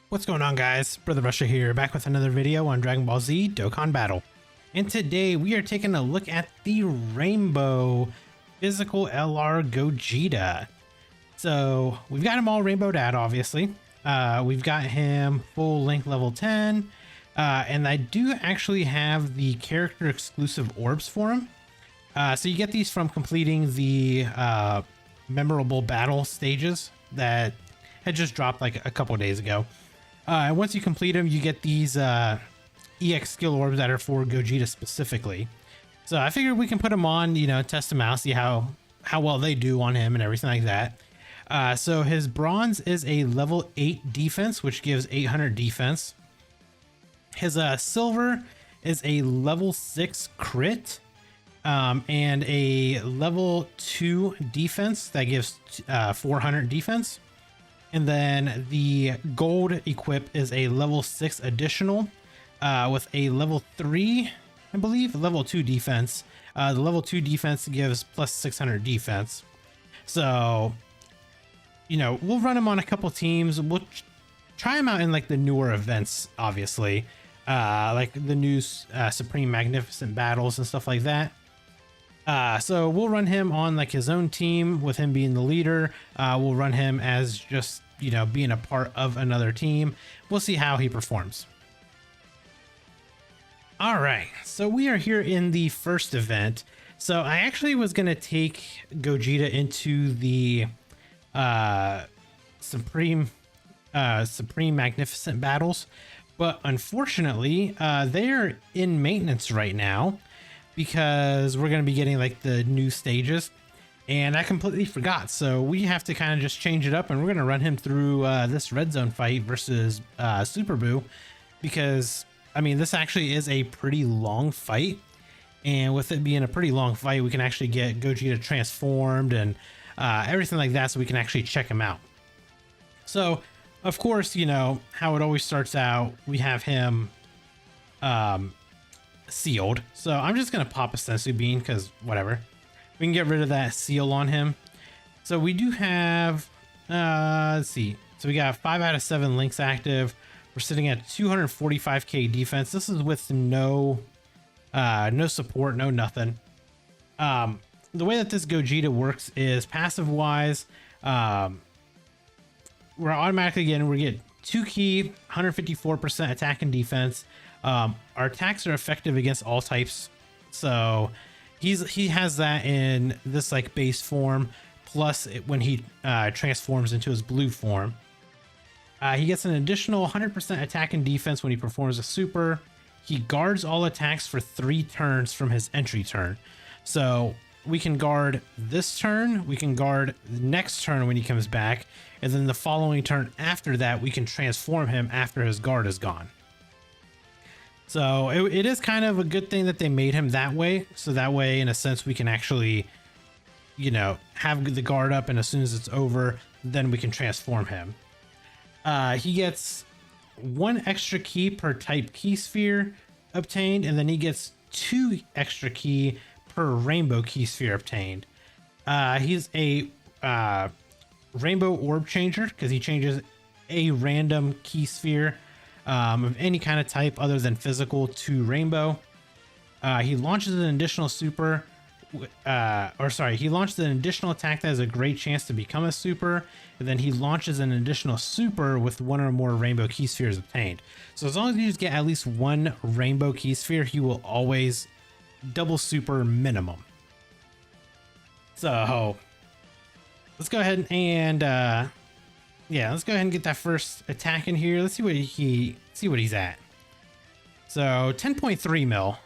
What's going on, guys? Brother Russia here, back with another video on Dragon Ball Z Dokkan Battle. And today we are taking a look at the Rainbow Physical LR Gogeta. So we've got him all rainbowed out, obviously. We've got him full length level 10. And I do actually have the character exclusive orbs for him. So you get these from completing the memorable battle stages that had just dropped like a couple days ago. And once you complete them, you get these EX skill orbs that are for Gogeta specifically. So I figured we can put them on, test them out, see how well they do on him and everything like that. So his bronze is a level 8 defense, which gives 800 defense. His silver is a level 6 crit and a level 2 defense that gives 400 defense. And then the gold equip is a level 6 additional with a level 3, I believe, level 2 defense. The level 2 defense gives plus 600 defense. So, we'll run him on a couple teams. We'll try him out in like the newer events, obviously, like the new Supreme Magnificent battles and stuff like that. So we'll run him on like his own team with him being the leader. We'll run him as just, being a part of another team. We'll see how he performs. All right, so we are here in the first event. So I actually was going to take Gogeta into the Supreme Magnificent battles, but unfortunately they are in maintenance right now because we're going to be getting like the new stages, and I completely forgot. So we have to kind of just change it up, and we're going to run him through this red zone fight versus Super Buu, because I mean, this actually is a pretty long fight, and with it being a pretty long fight, we can actually get Gogeta transformed and everything like that, so we can actually check him out. So of course, how it always starts out, we have him sealed. So I'm just gonna pop a sensu bean because whatever, we can get rid of that seal on him. So we do have let's see, so we got 5 out of 7 links active. We're sitting at 245k defense. This is with no support, no nothing. The way that this Gogeta works is passive wise, we're automatically we get 2 key, 154% attack and defense. Our attacks are effective against all types, so he has that in this like base form, plus when he transforms into his blue form. He gets an additional 100% attack and defense when he performs a super. He guards all attacks for 3 turns from his entry turn, so we can guard this turn, we can guard the next turn when he comes back, and then the following turn after that we can transform him after his guard is gone. So it is kind of a good thing that they made him that way. So that way, in a sense, we can actually, have the guard up, and as soon as it's over, then we can transform him. He gets 1 extra key per type key sphere obtained, and then he gets 2 extra key per rainbow key sphere obtained. He's a rainbow orb changer because he changes a random key sphere of any kind of type other than physical to rainbow. He launches an additional super, he launches an additional attack that has a great chance to become a super, and then he launches an additional super with 1 or more rainbow key spheres obtained. So as long as you just get at least 1 rainbow key sphere, he will always double super minimum. So let's go ahead and let's go ahead and get that first attack in here. Let's see what he's at. So 10.3 mil.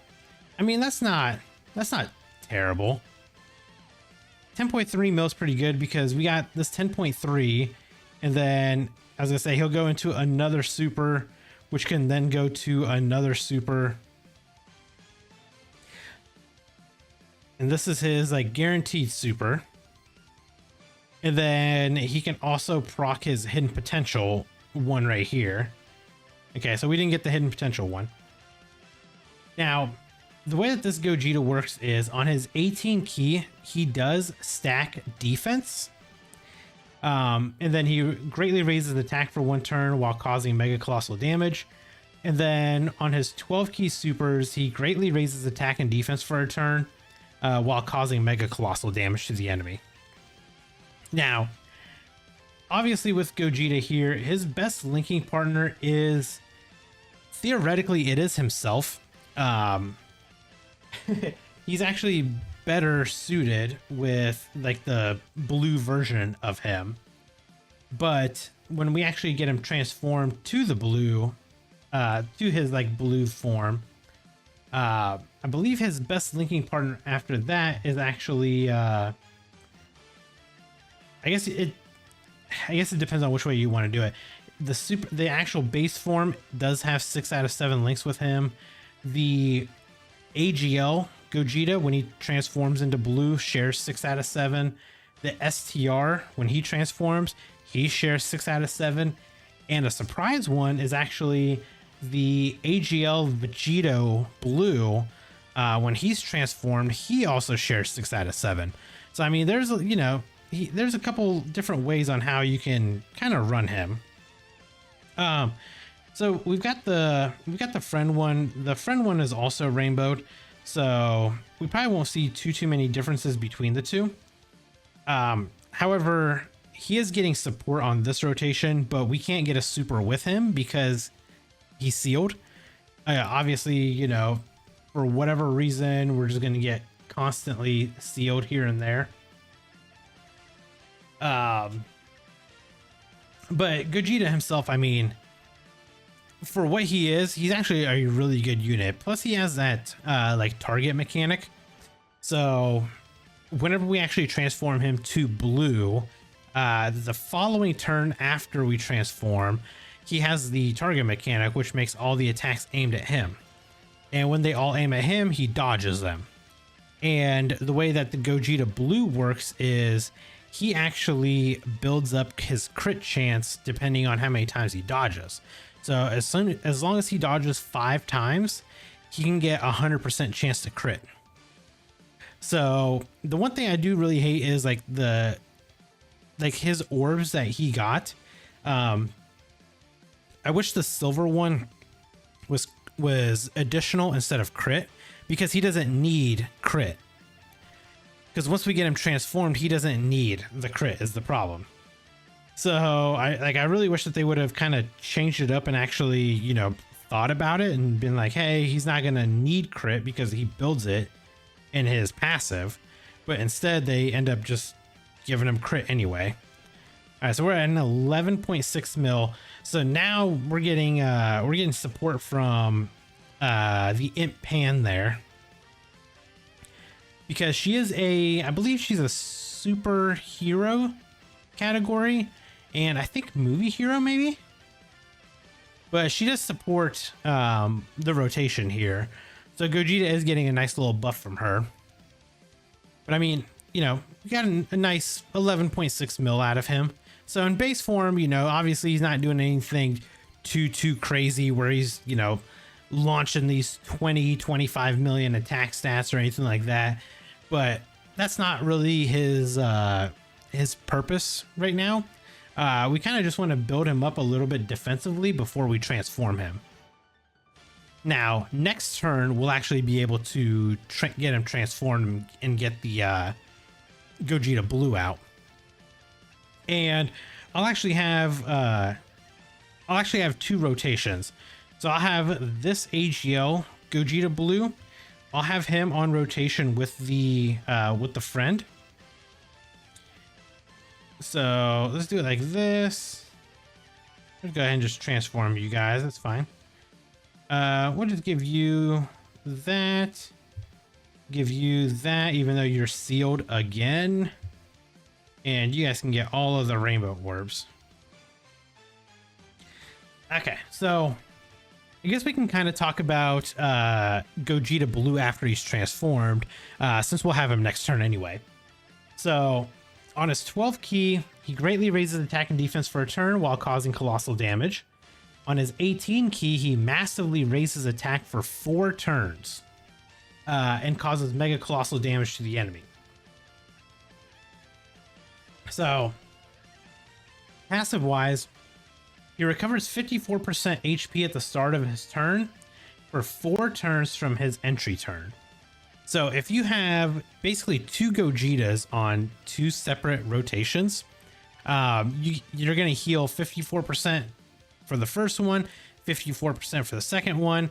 I mean, that's not terrible. 10.3 mil is pretty good because we got this 10.3, and then I was gonna say he'll go into another super, which can then go to another super. And this is his like guaranteed super. And then he can also proc his hidden potential one right here. Okay, so we didn't get the hidden potential one. Now, the way that this Gogeta works is on his 18 key, he does stack defense. And then he greatly raises attack for 1 turn while causing mega colossal damage. And then on his 12 key supers, he greatly raises attack and defense for a turn while causing mega colossal damage to the enemy. Now, obviously with Gogeta here, his best linking partner is, theoretically, it is himself. He's actually better suited with like the blue version of him. But when we actually get him transformed to the blue, to his like blue form, I believe his best linking partner after that is actually, I guess it depends on which way you want to do it. The actual base form does have 6 out of 7 links with him. The AGL Gogeta, when he transforms into blue, shares 6 out of 7. The STR, when he transforms, he shares 6 out of 7. And a surprise one is actually the AGL Vegito Blue. When he's transformed, he also shares 6 out of 7. So I mean, there's there's a couple different ways on how you can kind of run him. So we've got the friend one. The friend one is also rainbowed, so we probably won't see too many differences between the two. However, he is getting support on this rotation, but we can't get a super with him because he's sealed. Obviously, for whatever reason, we're just going to get constantly sealed here and there. But Gogeta himself, I mean, for what he is, he's actually a really good unit. Plus he has that like target mechanic. So whenever we actually transform him to blue, the following turn after we transform, he has the target mechanic, which makes all the attacks aimed at him. And when they all aim at him, he dodges them. And the way that the Gogeta blue works is he actually builds up his crit chance depending on how many times he dodges. So as long as he dodges 5 times, he can get 100% chance to crit. So the one thing I do really hate is like his orbs that he got. I wish the silver one was additional instead of crit, because he doesn't need crit. Because once we get him transformed, he doesn't need the crit is the problem. So I really wish that they would have kind of changed it up and actually, thought about it and been like, hey, he's not going to need crit because he builds it in his passive. But instead they end up just giving him crit anyway. All right, so we're at an 11.6 mil. So now we're getting support from the Imp Pan there. Because she is I believe she's a superhero category, and I think movie hero maybe, but she does support the rotation here. So Gogeta is getting a nice little buff from her. But I mean, we got a nice 11.6 mil out of him. So in base form, obviously he's not doing anything too crazy where he's, launching these 25 million attack stats or anything like that. But that's not really his purpose right now. We kind of just want to build him up a little bit defensively before we transform him. Now, next turn, we'll actually be able to get him transformed and get the Gogeta Blue out. And I'll actually have 2 rotations. So I'll have this AGL Gogeta Blue. I'll have him on rotation with the friend. So let's do it like this. Let's go ahead and just transform you guys. That's fine. We'll just give you that. Give you that, even though you're sealed again. And you guys can get all of the rainbow orbs. Okay, so I guess we can kind of talk about Gogeta Blue after he's transformed, since we'll have him next turn anyway. So on his 12th key, he greatly raises attack and defense for a turn while causing colossal damage. On his 18 key, he massively raises attack for 4 turns and causes mega colossal damage to the enemy. So Passive wise, he recovers 54% HP at the start of his turn for 4 turns from his entry turn. So if you have basically 2 Gogetas on 2 separate rotations, you're going to heal 54% for the first one, 54% for the second one,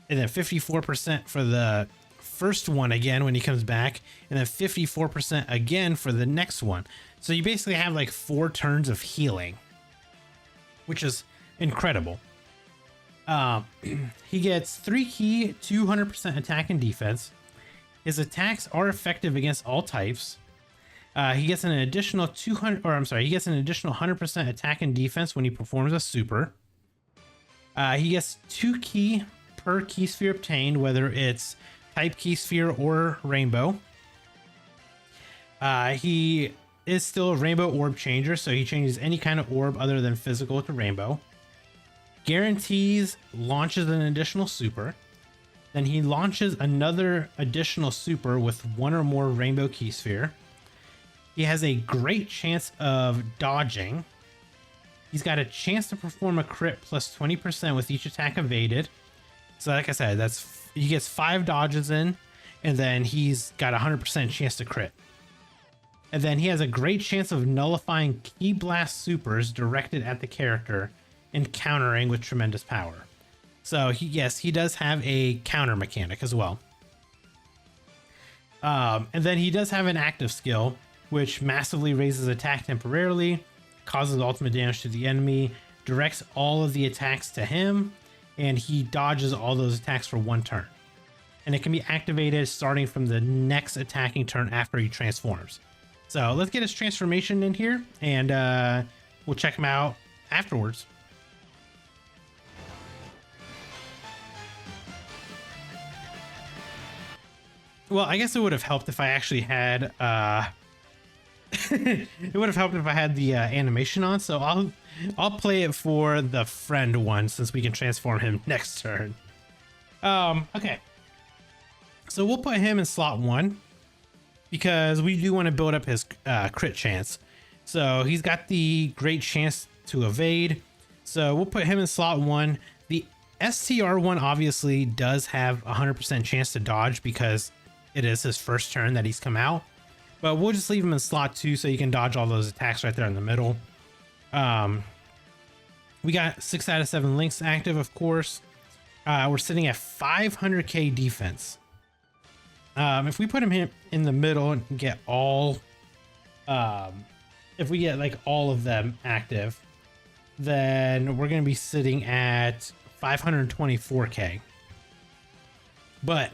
and then 54% for the first one again when he comes back, and then 54% again for the next one. So you basically have like 4 turns of healing, which is incredible. He gets 3 key, 200% attack and defense. His attacks are effective against all types. He gets an additional 100% attack and defense when he performs a super. He gets 2 key per key sphere obtained, whether it's type key sphere or rainbow. He is still a rainbow orb changer, so he changes any kind of orb other than physical to rainbow. Guarantees launches an additional super. Then he launches another additional super with 1 or more rainbow key sphere. He has a great chance of dodging. He's got a chance to perform a crit plus 20% with each attack evaded. So like I said, he gets 5 dodges in, and then he's got a 100% chance to crit. And then he has a great chance of nullifying key blast supers directed at the character and countering with tremendous power. So he does have a counter mechanic as well. And then he does have an active skill, which massively raises attack temporarily, causes ultimate damage to the enemy, directs all of the attacks to him, and he dodges all those attacks for 1 turn. And it can be activated starting from the next attacking turn after he transforms. So let's get his transformation in here, and we'll check him out afterwards. Well, I guess it would have helped if I actually had it would have helped if I had the animation on, so I'll play it for the friend one since we can transform him next turn. Okay. So we'll put him in slot 1 because we do want to build up his crit chance. So he's got the great chance to evade. So we'll put him in slot 1. The STR one obviously does have 100% chance to dodge because it is his first turn that he's come out. But we'll just leave him in slot 2 so you can dodge all those attacks right there in the middle. We got 6 out of 7 links active, of course. We're sitting at 500k defense. If we put him in the middle and get all, if we get like all of them active, then we're going to be sitting at 524k. But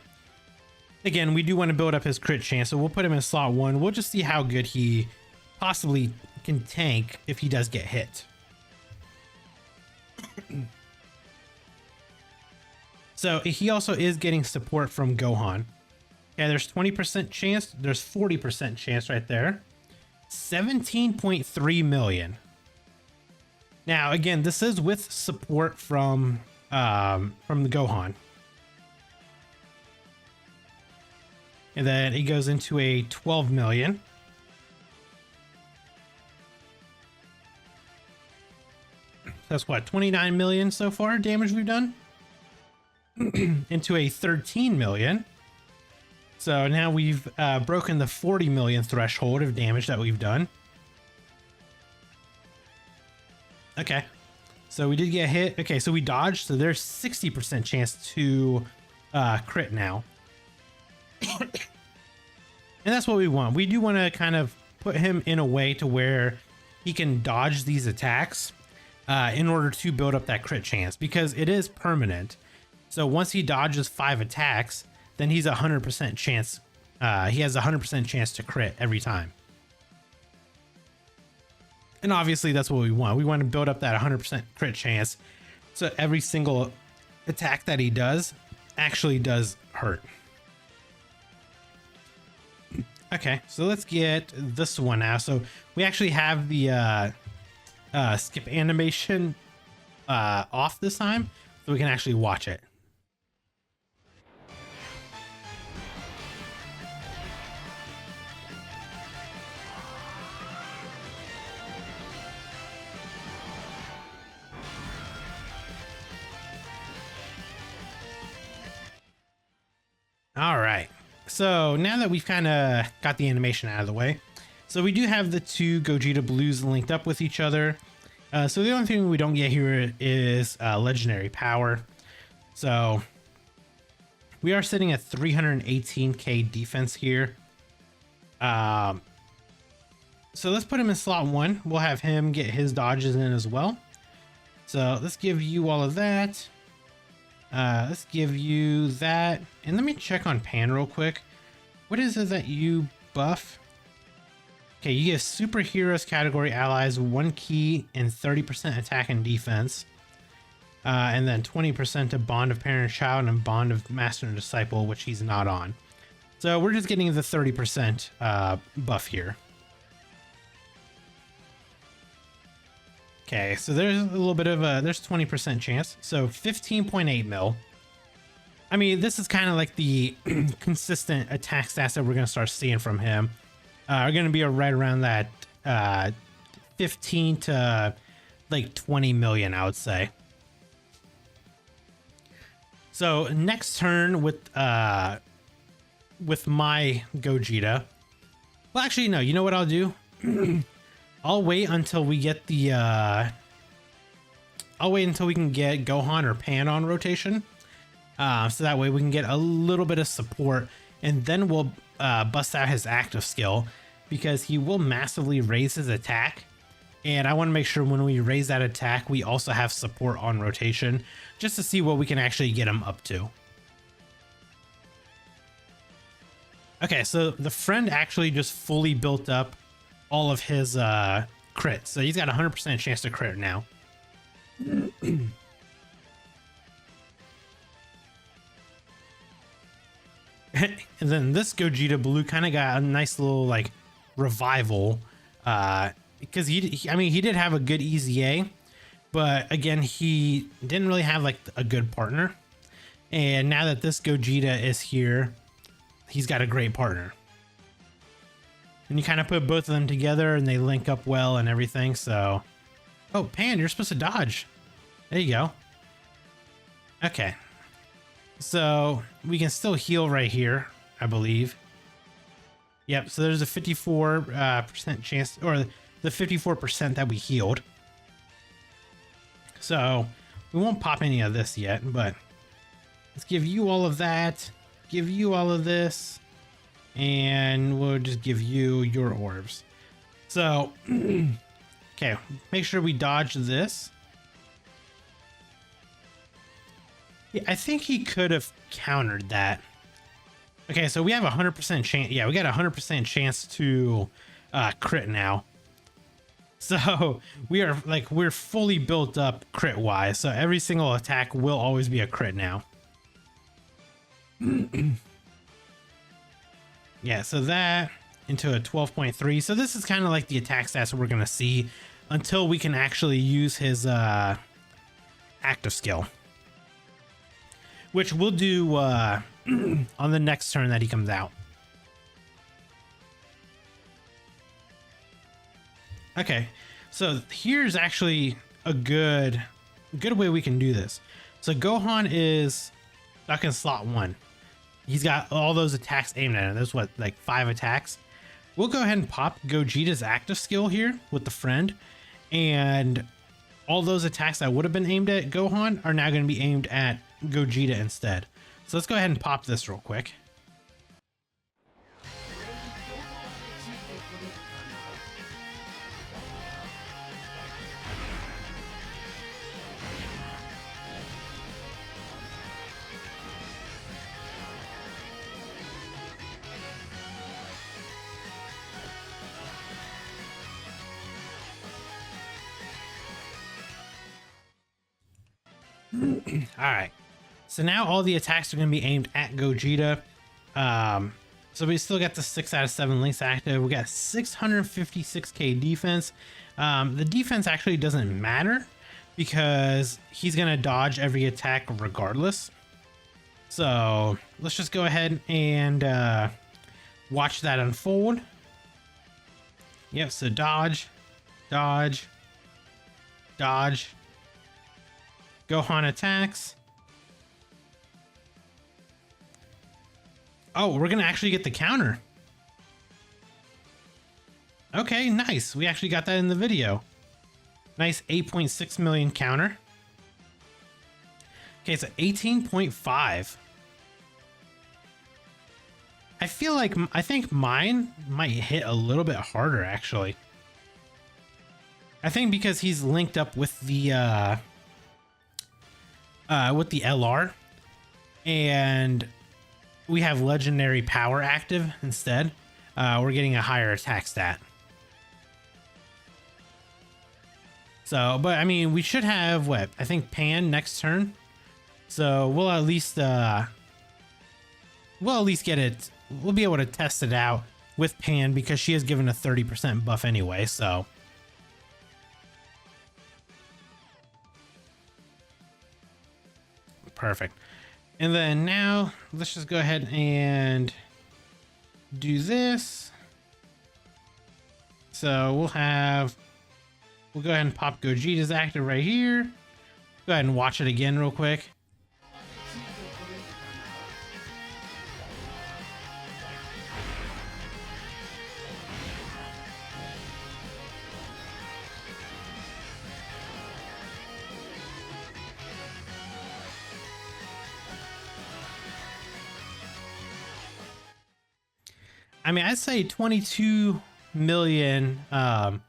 again, we do want to build up his crit chance, so we'll put him in slot 1. We'll just see how good he possibly can tank if he does get hit. So he also is getting support from Gohan. Yeah, there's 20% chance. There's 40% chance right there. 17.3 million. Now, again, this is with support from the Gohan. And then it goes into a 12 million. That's what, 29 million so far damage we've done? Into a 13 million. So now we've broken the 40 million threshold of damage that we've done. Okay. So we did get hit. Okay, so we dodged. So there's 60% chance to crit now. And that's what we want. We do want to kind of put him in a way to where he can dodge these attacks in order to build up that crit chance, because it is permanent. So once he dodges 5 attacks, then he's 100% chance. He has 100% chance to crit every time. And obviously that's what we want. We want to build up that 100% crit chance, so every single attack that he does actually does hurt. Okay, so let's get this one now. So we actually have the skip animation off this time, so we can actually watch it. All right. So now that we've kind of got the animation out of the way, so we do have the two Gogeta Blues linked up with each other. So the only thing we don't get here is legendary power. So we are sitting at 318k defense here. So let's put him in slot 1. We'll have him get his dodges in as well. So let's give you all of that. Let's give you that. And let me check on Pan real quick. What is it that you buff? Okay, you give superheroes category allies 1 key and 30% attack and defense. And then 20% to Bond of Parent and Child and Bond of Master and Disciple, which he's not on. So we're just getting the 30% buff here. Okay, so there's a little bit of a, there's 20% chance. So 15.8 mil. I mean, this is kind of like the consistent attack stats that we're going to start seeing from him. Are going to be right around that 15 to like 20 million, I would say. So next turn with my Gogeta. Well, actually, no. You know what I'll do? I'll wait until we get the. I'll wait until we can get Gohan or Pan on rotation. So that way we can get a little bit of support, and then we'll bust out his active skill, because he will massively raise his attack. And I want to make sure when we raise that attack, we also have support on rotation, just to see what we can actually get him up to. Okay, so the friend actually just fully built up all of his crits. So he's got a 100% chance to crit now. And then this Gogeta Blue kind of got a nice little like revival, because I mean, he did have a good EZA, but again, he didn't really have like a good partner. And now that this Gogeta is here, he's got a great partner. And you kind of put both of them together and they link up well and everything. So, oh, Pan, you're supposed to dodge. There you go. Okay. So we can still heal right here, I believe. Yep. So there's a 54% chance, or the 54% that we healed. So we won't pop any of this yet, but let's give you all of that, give you all of this, and we'll just give you your orbs. So, okay, make sure we dodge this. Yeah, I think he could have countered that. Okay, so we have a 100% chance. Yeah, we got a 100% chance to crit now. So we're fully built up crit wise. So every single attack will always be a crit now. Yeah, so that into a 12.3. So this is kind of like the attack stats we're going to see until we can actually use his active skill, which we'll do on the next turn that he comes out. Okay, so here's actually a good way we can do this. So Gohan is stuck in slot 1. He's got all those attacks aimed at him. There's what, like 5 attacks. We'll go ahead and pop Gogeta's active skill here with the friend, and all those attacks that would have been aimed at Gohan are now going to be aimed at Gogeta instead. So let's go ahead and pop this real quick. All right, so now all the attacks are going to be aimed at Gogeta. So we still got the 6 out of 7 links active. We got 656k defense. The defense actually doesn't matter because he's going to dodge every attack regardless. So let's just go ahead and watch that unfold. Yep, so dodge, dodge, dodge. Gohan attacks. Oh, we're gonna actually get the counter. Okay, nice. We actually got that in the video. Nice 8.6 million counter. Okay, so 18.5. I think mine might hit a little bit harder, actually. I think because he's linked up with the LR, and we have legendary power active instead. We're getting a higher attack stat. So, but I mean, we should have what? I think Pan next turn. So we'll at least get it. We'll be able to test it out with Pan because she is given a 30% buff anyway. So perfect. And then now let's just go ahead and do this. So we'll go ahead and pop Gogeta's active right here. Go ahead and watch it again real quick. I mean, I'd say 22 million. I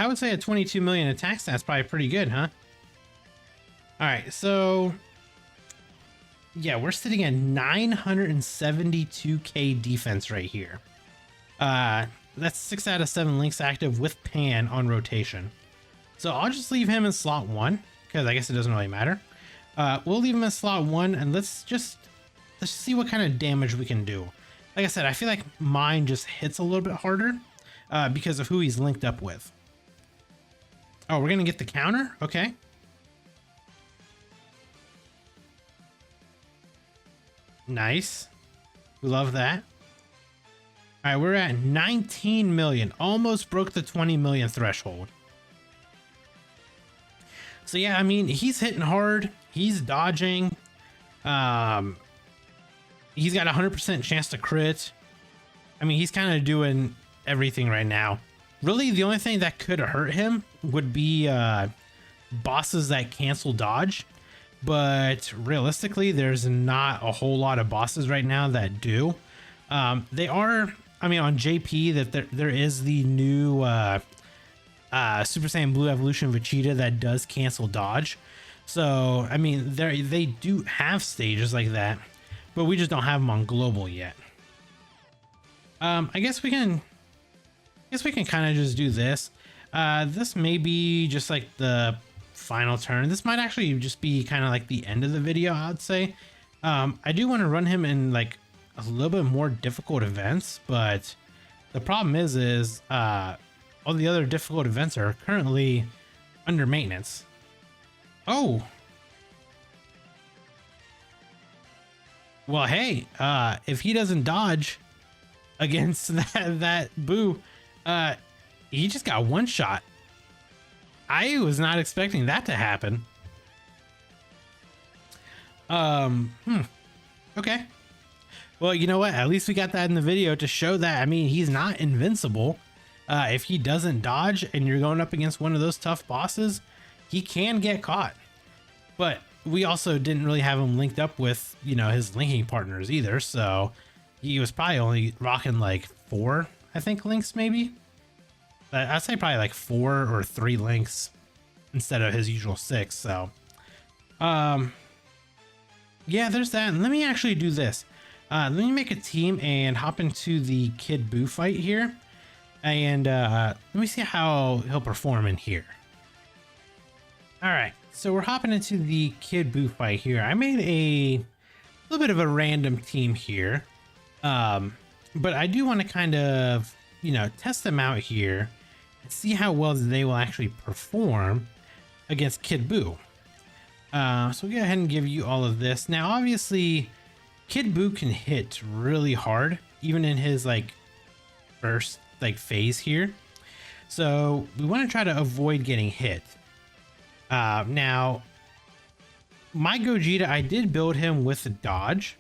would say a 22 million attack stat's probably pretty good, huh? All right, so yeah, we're sitting at 972k defense right here. That's 6 out of 7 links active with Pan on rotation. So I'll just leave him in slot 1 because I guess it doesn't really matter. We'll leave him in slot 1 and let's see what kind of damage we can do. Like I said, I feel like mine just hits a little bit harder because of who he's linked up with. Oh, we're gonna get the counter? Okay. Nice. We love that. All right, we're at 19 million. Almost broke the 20 million threshold. So yeah, I mean, he's hitting hard. He's dodging. He's got a 100% chance to crit. I mean, he's kind of doing everything right now. Really, the only thing that could hurt him would be bosses that cancel dodge. But realistically, there's not a whole lot of bosses right now that do. They are, I mean, on JP, that there is the new Super Saiyan Blue Evolution Vegeta that does cancel dodge. So, I mean, they do have stages like that, but we just don't have them on global yet. I guess we can kind of just do this. This may be just like the final turn. This might actually just be kind of like the end of the video, I'd say. I do want to run him in like a little bit more difficult events, but the problem is all the other difficult events are currently under maintenance. Oh, well, hey, if he doesn't dodge against that Boo, he just got one shot. I was not expecting that to happen. Okay. Well, you know what? At least we got that in the video to show that, I mean, he's not invincible. If he doesn't dodge and you're going up against one of those tough bosses, he can get caught. But we also didn't really have him linked up with, you know, his linking partners either. So he was probably only rocking like 4, I think, links maybe. I'd say probably like 4 or 3 links instead of his usual 6. So, yeah, there's that. And let me actually do this. Let me make a team and hop into the Kid Buu fight here. And let me see how he'll perform in here. All right, so we're hopping into the Kid Buu fight here. I made a little bit of a random team here. But I do want to kind of, you know, test them out here and see how well they will actually perform against Kid Buu. So we'll go ahead and give you all of this. Now, obviously, Kid Buu can hit really hard, even in his like first like phase here. So we want to try to avoid getting hit. Now, my Gogeta, I did build him with a dodge.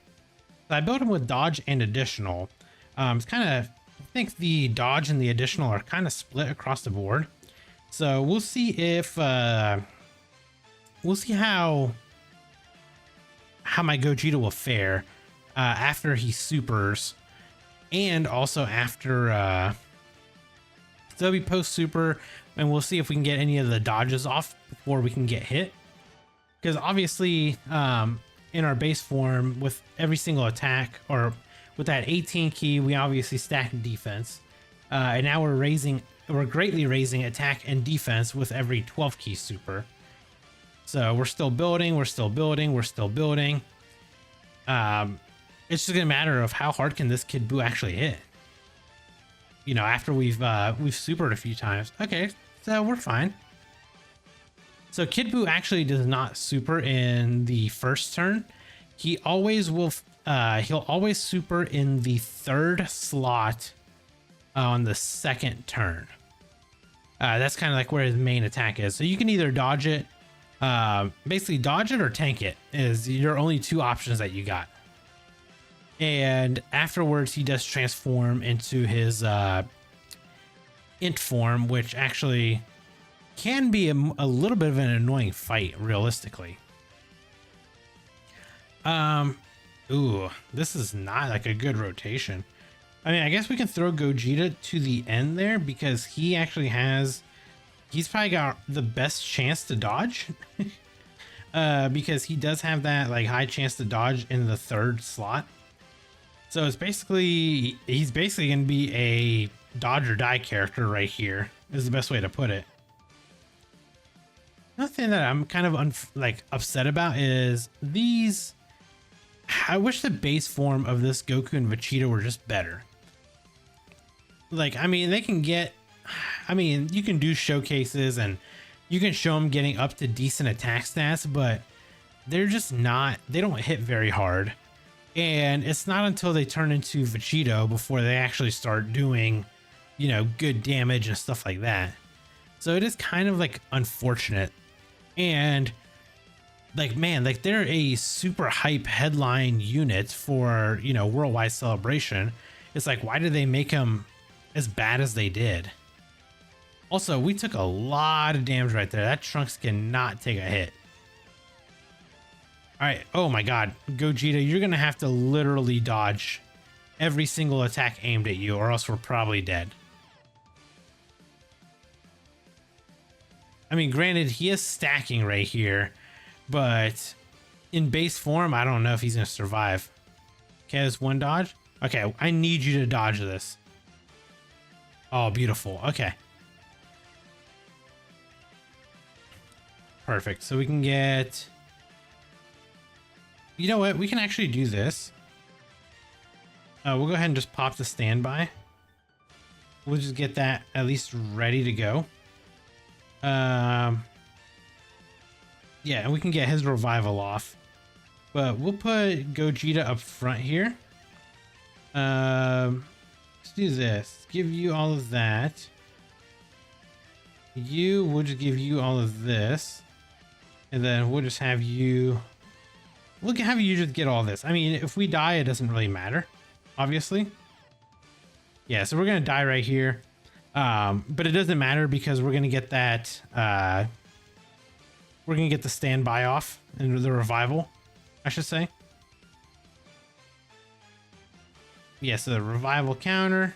So I built him with dodge and additional. It's kind of, I think the dodge and the additional are kind of split across the board. So we'll see if, we'll see how my Gogeta will fare after he supers, and also after, so it'll be post super, and we'll see if we can get any of the dodges off before we can get hit. Because obviously, in our base form, with every single attack, or with that 18 key, we obviously stack defense. And now we're greatly raising attack and defense with every 12 key super. So we're still building, we're still building, we're still building. It's just gonna matter of how hard can this Kid Buu actually hit. You know, after we've supered a few times. Okay, so we're fine. So Kid Buu actually does not super in the first turn. He always will, he'll always super in the third slot on the second turn. That's kind of like where his main attack is. So you can either dodge it, basically dodge it or tank it is your only two options that you got. And afterwards he does transform into his int form, which actually can be a little bit of an annoying fight realistically. Ooh, this is not like a good rotation. I mean, I guess we can throw Gogeta to the end there because he actually has, he's probably got the best chance to dodge. Because he does have that like high chance to dodge in the third slot. So it's basically, he's basically going to be a dodge or die character right here is the best way to put it. Another thing that I'm kind of upset about is these, I wish the base form of this Goku and Vegeta were just better. Like, I mean, they can get, I mean, you can do showcases and you can show them getting up to decent attack stats, but they're just not, they don't hit very hard. And it's not until they turn into Vegito before they actually start doing, you know, good damage and stuff like that. So it is kind of like unfortunate. And like, man, like they're a super hype headline unit for, you know, Worldwide Celebration. It's like, why did they make them as bad as they did? Also, we took a lot of damage right there. That Trunks cannot take a hit. All right. Oh my God, Gogeta, you're going to have to literally dodge every single attack aimed at you or else we're probably dead. I mean, granted, he is stacking right here, but in base form, I don't know if he's going to survive. Okay, there's one dodge. Okay, I need you to dodge this. Oh, beautiful. Okay. Perfect. So we can get... You know what? We can actually do this. We'll go ahead and just pop the standby. We'll just get that at least ready to go. Yeah, and we can get his revival off. But we'll put Gogeta up front here. Let's do this. Give you all of that. We'll just give you all of this. And then we'll just have you... We'll have you just get all this. I mean, if we die, it doesn't really matter, obviously. Yeah, so we're going to die right here. But it doesn't matter because we're going to get that... we're going to get the standby off and the revival, I should say. Yeah, so the revival counter.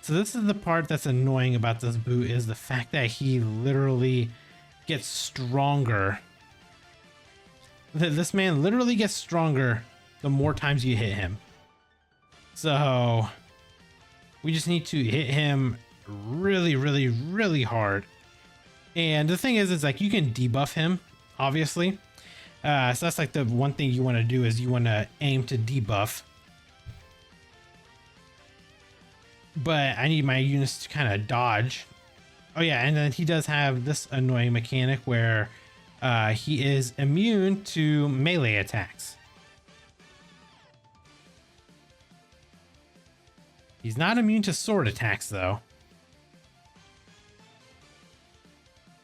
So this is the part that's annoying about this Buu is the fact that he literally gets stronger. This man literally gets stronger the more times you hit him. So we just need to hit him really, really, really hard. And the thing is, it's like you can debuff him, obviously. So that's like the one thing you want to do is you want to aim to debuff. But I need my units to kind of dodge. Oh yeah, and then he does have this annoying mechanic where he is immune to melee attacks. He's not immune to sword attacks though.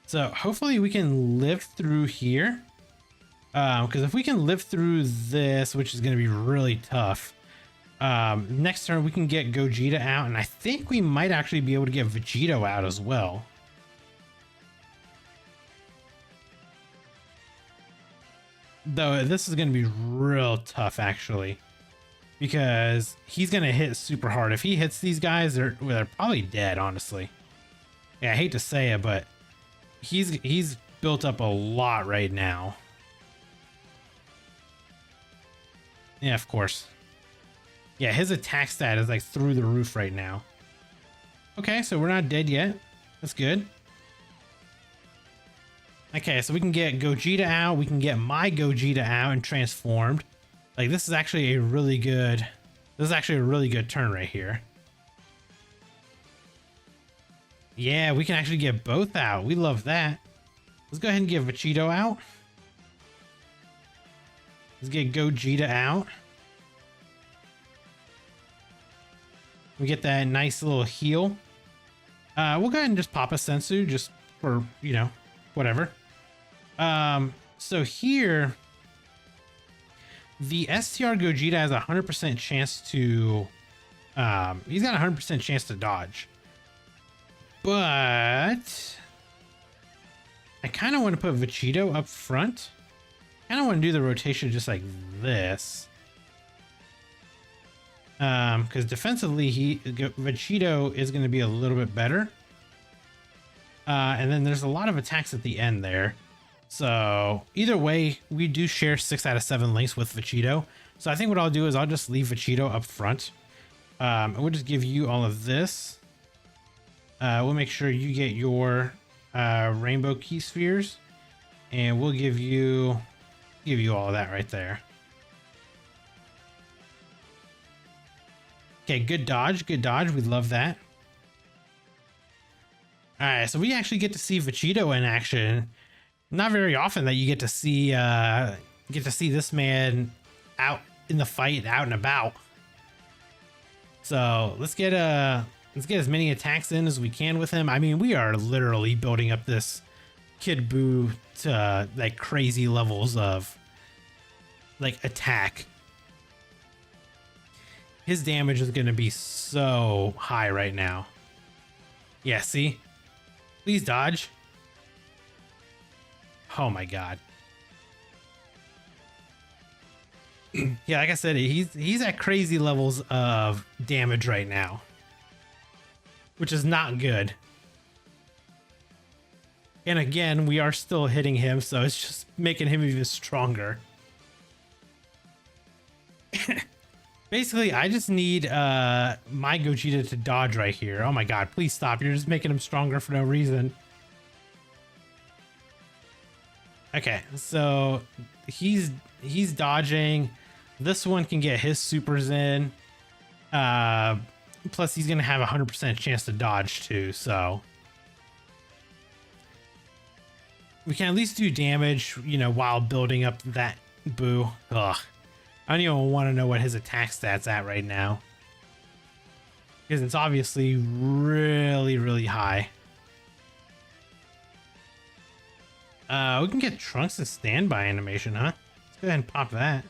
So hopefully we can live through here. Because if we can live through this, which is going to be really tough, next turn we can get Gogeta out, and I think we might actually be able to get Vegito out as well. Though this is going to be real tough, actually, because he's going to hit super hard. If he hits these guys, they're probably dead, honestly. Yeah, I hate to say it, but he's built up a lot right now. Yeah, of course. Yeah, his attack stat is like through the roof right now. Okay, so we're not dead yet. That's good. Okay, so we can get Gogeta out. We can get my Gogeta out and transformed. Like, this is actually a really good... This is actually a really good turn right here. Yeah, we can actually get both out. We love that. Let's go ahead and get Vegito out. Let's get Gogeta out. We get that nice little heal. We'll go ahead and just pop a Sensu just for, you know, whatever. So here, the STR Gogeta has a 100% chance to, he's got a 100% chance to dodge. But I kind of want to put Vegito up front. I kind of want to do the rotation just like this. Because defensively, Vegito is going to be a little bit better. And then there's a lot of attacks at the end there. So either way, we do share 6 out of 7 links with Vegito. So I think what I'll do is I'll just leave Vegito up front. And we'll just give you all of this. We'll make sure you get your rainbow key spheres, and we'll give you all of that right there. Okay, good dodge, good dodge. We love that. All right, so we actually get to see Vegito in action. Not very often that you get to see this man out in the fight, out and about. So let's get as many attacks in as we can with him. I mean, we are literally building up this Kid Buu to like crazy levels of like attack. His damage is going to be so high right now. Yeah, see? Please dodge. Oh my god. Yeah, like I said, he's at crazy levels of damage right now, which is not good. And again, we are still hitting him, so it's just making him even stronger. Basically, I just need my Gogeta to dodge right here. Oh my god, please stop. You're just making him stronger for no reason. Okay, so he's dodging. This one can get his supers in. Plus, he's going to have a 100% chance to dodge too, so we can at least do damage, you know, while building up that Buu. Ugh. I don't even want to know what his attack stat's at right now, because it's obviously really, really high. We can get Trunks' standby animation, huh? Let's go ahead and pop that.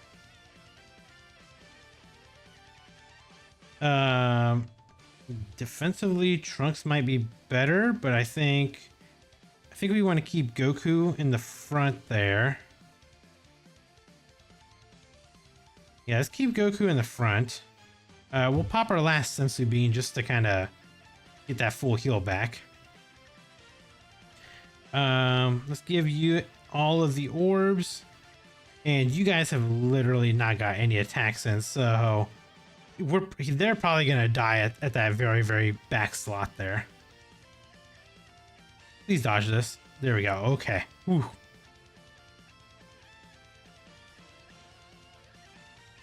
Defensively, Trunks might be better, but I think we want to keep Goku in the front there. Yeah, let's keep Goku in the front. We'll pop our last Sensu Bean just to kind of get that full heal back. Let's give you all of the orbs, and you guys have literally not got any attacks in, so they're probably gonna die at that very, very back slot there. Please dodge this. There we go. Okay. Whew.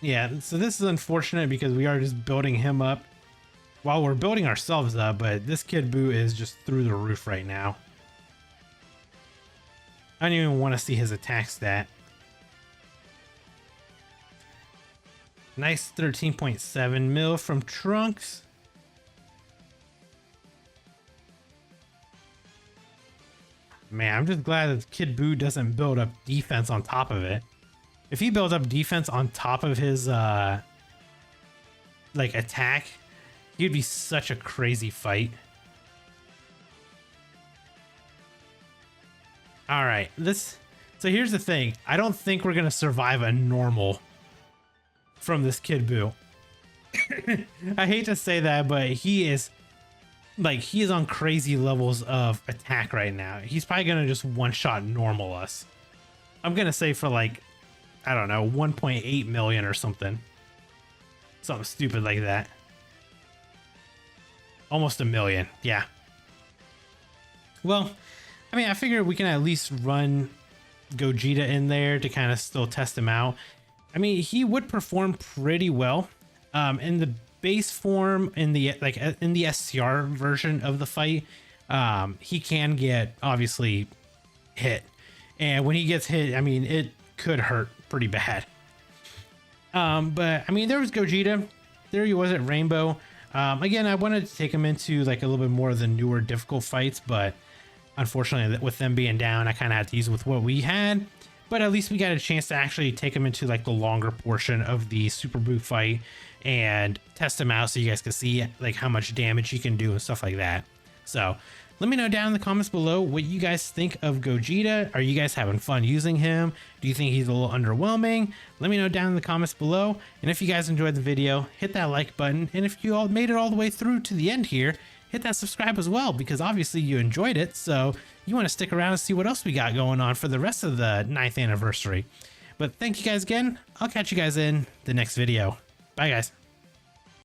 Yeah, so this is unfortunate because we are just building him up while we're building ourselves up, but this Kid Buu is just through the roof right now. I don't even want to see his attack stat. Nice 13.7 mil from Trunks. Man, I'm just glad that Kid Buu doesn't build up defense on top of it. If he built up defense on top of his like attack, he'd be such a crazy fight. All right, so here's the thing. I don't think we're gonna survive a normal from this Kid Buu. I hate to say that, but he is on crazy levels of attack right now. He's probably gonna just one-shot normal us. I'm gonna say for like, I don't know, 1.8 million or something. Something stupid like that. Almost a million, yeah. Well, I mean, I figured we can at least run Gogeta in there to kind of still test him out. I mean, he would perform pretty well in the base form, in the SCR version of the fight. He can get obviously hit, and when he gets hit, I mean, it could hurt pretty bad. But I mean, there was Gogeta. There he was at Rainbow. Again, I wanted to take him into like a little bit more of the newer difficult fights, but unfortunately with them being down, I kind of had to use with what we had. But at least we got a chance to actually take him into like the longer portion of the Super Buu fight and test him out so you guys can see like how much damage he can do and stuff like that. So let me know down in the comments below what you guys think of Gogeta. Are you guys having fun using him? Do you think he's a little underwhelming? Let me know down in the comments below. And if you guys enjoyed the video, hit that like button. And if you all made it all the way through to the end here, hit that subscribe as well, because obviously you enjoyed it. So you want to stick around and see what else we got going on for the rest of the 9th anniversary. But thank you guys again. I'll catch you guys in the next video. Bye guys.